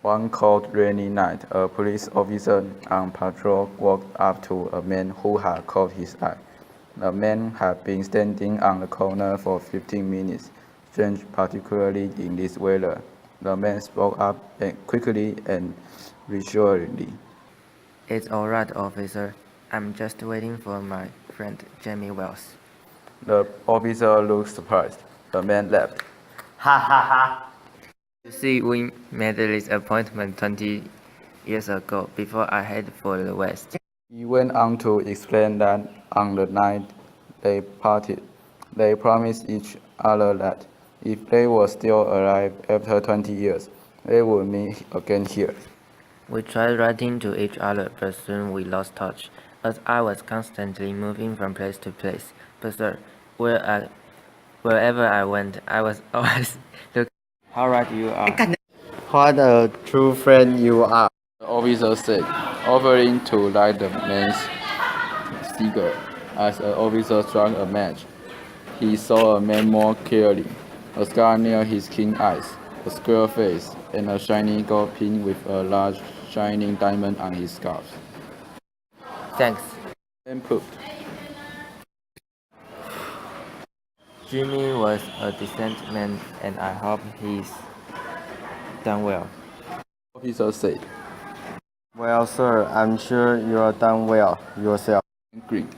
One cold, rainy night, a police officer on patrol walked up to a man who had caught his eye. The man had been standing on the corner for 15 minutes, strange particularly in this weather. The man spoke up quickly and reassuringly. It's all right, officer. I'm just waiting for my friend Jamie Wells. The officer looked surprised. The man laughed. Ha ha ha. You see, we made this appointment 20 years ago, before I headed for the West. He went on to explain that on the night they parted, they promised each other that if they were still alive after 20 years, they would meet again here. We tried writing to each other, but soon we lost touch, as I was constantly moving from place to place. But sir, wherever I went, I was always looking. How right you are. What a true friend you are. The officer said, offering to light the man's cigar. As the officer struck a match, he saw a man more clearly, a scar near his keen eyes, a square face, and a shiny gold pin with a large shining diamond on his scarf. Thanks. Then proved. Jimmy was a decent man, and I hope he's done well. The officer said, Well, sir, I'm sure you're done well yourself. and grinned.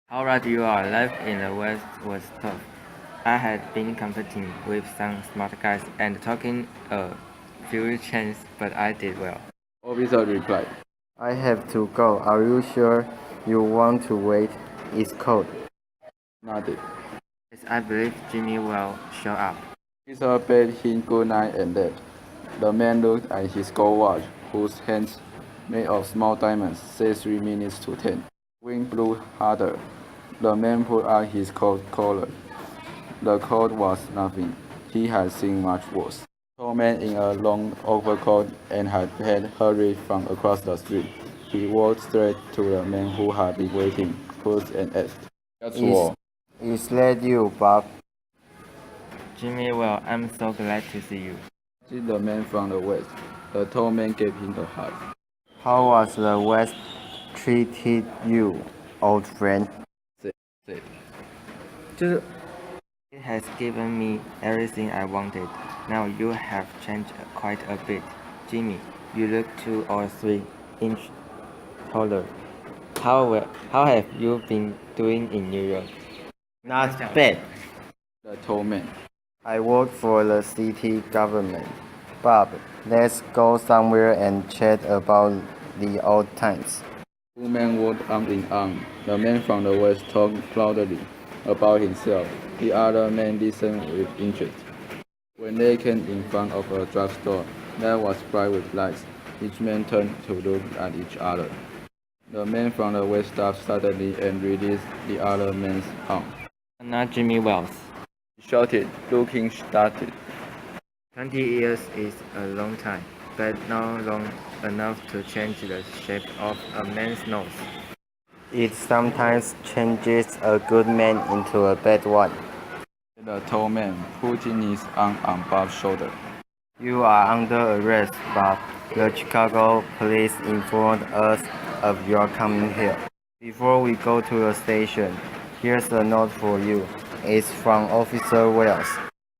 How right you are. Life in the West was tough. I had been competing with some smart guys and taking a few chances, but I did well. The officer replied, I have to go. Are you sure you want to wait? It's cold. nodded. Yes, I believe Jimmy will show up. The officer bade him good night and left. The man looked at his gold watch, whose hands, made of small diamonds, said 3 minutes to 10. Wind blew harder. The man put on his coat collar. The coat was nothing. He had seen much worse. A tall man in a long overcoat and had hurried from across the street. He walked straight to the man who had been waiting, close and asked, "That's all." Is that you, Bob? Jimmy, well, I'm so glad to see you. See the man from the west. The tall man gave him a hug. How was the West treated you, old friend? Said, It has given me everything I wanted. Now you have changed quite a bit. Jimmy, you look 2 or 3 inches taller. How have you been doing in New York? Not bad. the tall man. I work for the city government. Bob, let's go somewhere and chat about the old times. Two men walked arm in arm. The man from the west talked loudly about himself. The other man listened with interest. When they came in front of a drugstore that was bright with lights, each man turned to look at each other. The man from the west stopped suddenly and released the other man's arm. Not Jimmy Wells. He shouted, looking startled. 20 years is a long time, but not long enough to change the shape of a man's nose. It sometimes changes a good man into a bad one. The tall man, putting his arm on Bob's shoulder. You are under arrest, Bob. The Chicago police informed us of your coming here. Before we go to the station, here's a note for you. It's from Officer Wells.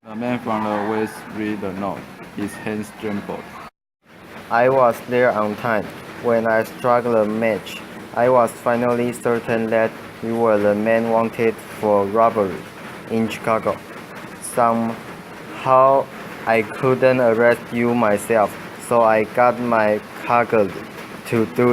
The man from the west read the note. His hands trembled. I was there on time. When I struck the match, I was finally certain that you were the man wanted for robbery in Chicago. Somehow I couldn't arrest you myself, so I got my colleague to do